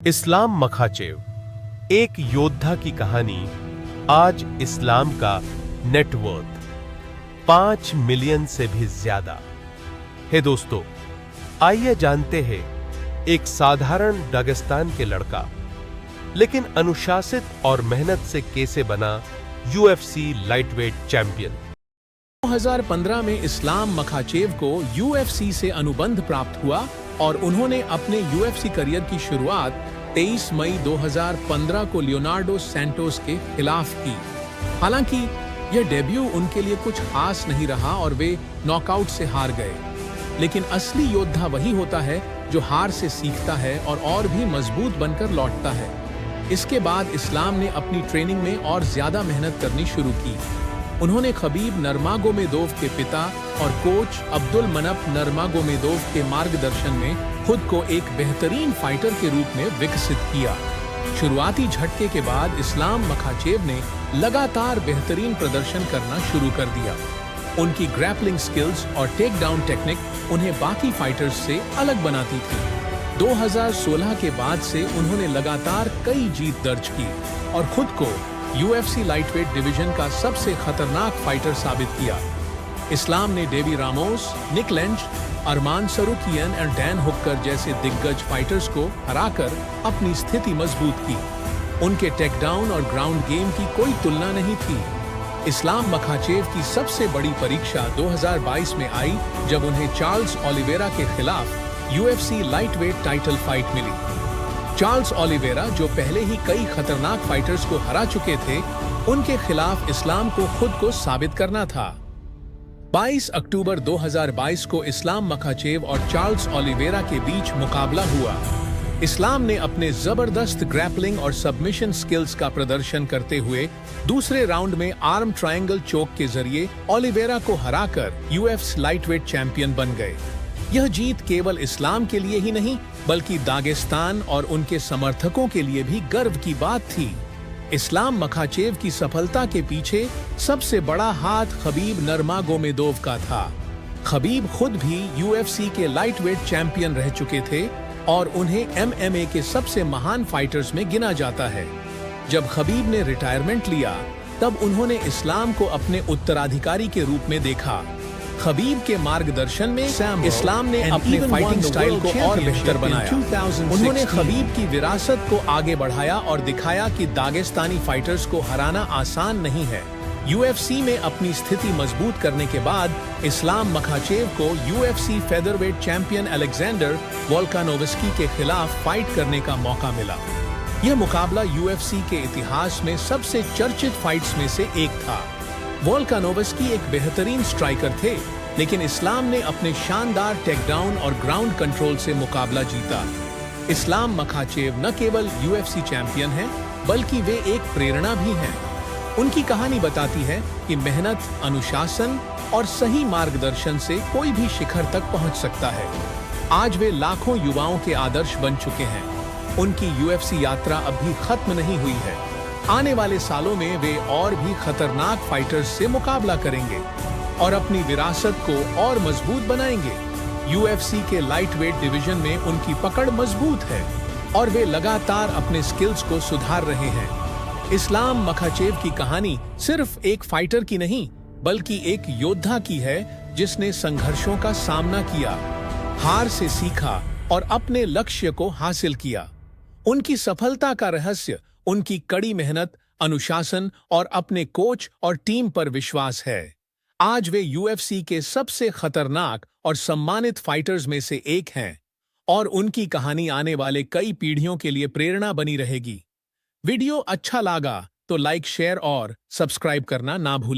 Islam Makhachev एक योद्धा की कहानी। आज इस्लाम का नेटवर्थ 5 मिलियन से भी ज्यादा है। दोस्तों, आइए जानते हैं एक साधारण दागिस्तान के लड़का लेकिन अनुशासित और मेहनत से कैसे बना यूएफसी लाइटवेट चैंपियन। 2015 में इस्लाम मखाचेव को यूएफसी से अनुबंध प्राप्त हुआ और उन्होंने अपने यूएफसी करियर की शुरुआत 23 मई 2015 को लियोनार्डो सैंटोस के खिलाफ की। हालांकि यह डेब्यू उनके लिए कुछ खास नहीं रहा और वे नॉकआउट से हार गए, लेकिन असली योद्धा वही होता है जो हार से सीखता है और भी मजबूत बनकर लौटता है। इसके बाद इस्लाम ने अपनी ट्रेनिंग में और ज्यादा मेहनत करनी शुरू की। उन्होंने खबीब नर्मागोमेदोव के पिता और कोच अब्दुल मनप नर्मागोमेदोव के मार्गदर्शन में खुद को एक बेहतरीन फाइटर के रूप में विकसित किया। शुरुआती झटके के बाद इस्लाम मखाचेव ने लगातार बेहतरीन प्रदर्शन करना शुरू कर दिया। उनकी ग्रैपलिंग स्किल्स और टेक डाउन टेक्निक उन्हें बाकी फाइटर्स से अलग बनाती थी। 2016 के बाद से उन्होंने लगातार कई जीत दर्ज की और खुद को यूएफसी लाइटवेट डिवीजन का सबसे खतरनाक फाइटर साबित किया। इस्लाम ने डेवी रामोस, निक लेंज, अरमान सरुकियन और डैन हुक्कर जैसे दिग्गज फाइटर्स को हराकर अपनी स्थिति मजबूत की। उनके टेकडाउन और ग्राउंड गेम की कोई तुलना नहीं थी। इस्लाम मखाचेव की सबसे बड़ी परीक्षा 2022 में आई जब उन्हें चार्ल्स ओलिवेरा के खिलाफ यूएफसी लाइटवेट टाइटल फाइट मिली। चार्ल्स ओलिवेरा, जो पहले ही कई खतरनाक फाइटर्स को हरा चुके थे, उनके खिलाफ इस्लाम को खुद को साबित करना था। 22 अक्टूबर 2022 को इस्लाम मखाचेव और चार्ल्स ओलिवेरा के बीच मुकाबला हुआ। इस्लाम ने अपने जबरदस्त ग्रैपलिंग और सबमिशन स्किल्स का प्रदर्शन करते हुए दूसरे राउंड में आर्म ट्रायंगल चोक के जरिए ओलिवेरा को हराकर यूएफसी लाइटवेट चैंपियन बन गए। यह जीत केवल इस्लाम के लिए ही नहीं बल्कि दागिस्तान और उनके समर्थकों के लिए भी गर्व की बात थी। इस्लाम मखाचेव की सफलता के पीछे सबसे बड़ा हाथ खबीब नर्मागोमेदोव का था। खबीब खुद भी यूएफसी के लाइटवेट चैंपियन रह चुके थे और उन्हें एमएमए के सबसे महान फाइटर्स में गिना जाता है। जब खबीब ने रिटायरमेंट लिया तब उन्होंने इस्लाम को अपने उत्तराधिकारी के रूप में देखा। खबीब के मार्गदर्शन में इस्लाम ने अपने फाइटिंग स्टाइल को और बेहतर बनाया। उन्होंने खबीब की विरासत को आगे बढ़ाया और दिखाया कि दागिस्तानी फाइटर्स को हराना आसान नहीं है। यूएफसी में अपनी स्थिति मजबूत करने के बाद इस्लाम मखाचेव को यूएफसी फेदरवेट चैंपियन अलेक्जेंडर वोल्कानोवस्की के खिलाफ फाइट करने का मौका मिला। यह मुकाबला यूएफसी के इतिहास में सबसे चर्चित फाइट्स में से एक था। वोल्कानोवस्की एक बेहतरीन स्ट्राइकर थे, लेकिन इस्लाम ने अपने शानदार टेकडाउन और ग्राउंड कंट्रोल से मुकाबला जीता। इस्लाम मखाचेव न केवल यूएफसी चैंपियन हैं, बल्कि वे एक प्रेरणा भी हैं। उनकी कहानी बताती है कि मेहनत, अनुशासन और सही मार्गदर्शन से कोई भी शिखर तक पहुंच सकता है। आज वे लाखों युवाओं के आदर्श बन चुके हैं। उनकी यूएफसी यात्रा अभी खत्म नहीं हुई है। आने वाले सालों में वे और भी खतरनाक फाइटर्स से मुकाबला करेंगे और अपनी विरासत को और मजबूत बनाएंगे। यूएफसी के लाइटवेट डिवीजन में उनकी पकड़ मजबूत है और वे लगातार अपने स्किल्स को सुधार रहे हैं। इस्लाम मखाचेव की कहानी सिर्फ एक फाइटर की नहीं बल्कि एक योद्धा की है, जिसने संघर्षों का सामना किया, हार से सीखा और अपने लक्ष्य को हासिल किया। उनकी सफलता का रहस्य उनकी कड़ी मेहनत, अनुशासन और अपने कोच और टीम पर विश्वास है। आज वे यूएफसी के सबसे खतरनाक और सम्मानित फाइटर्स में से एक हैं और उनकी कहानी आने वाले कई पीढ़ियों के लिए प्रेरणा बनी रहेगी। वीडियो अच्छा लगा तो लाइक, शेयर और सब्सक्राइब करना ना भूलें।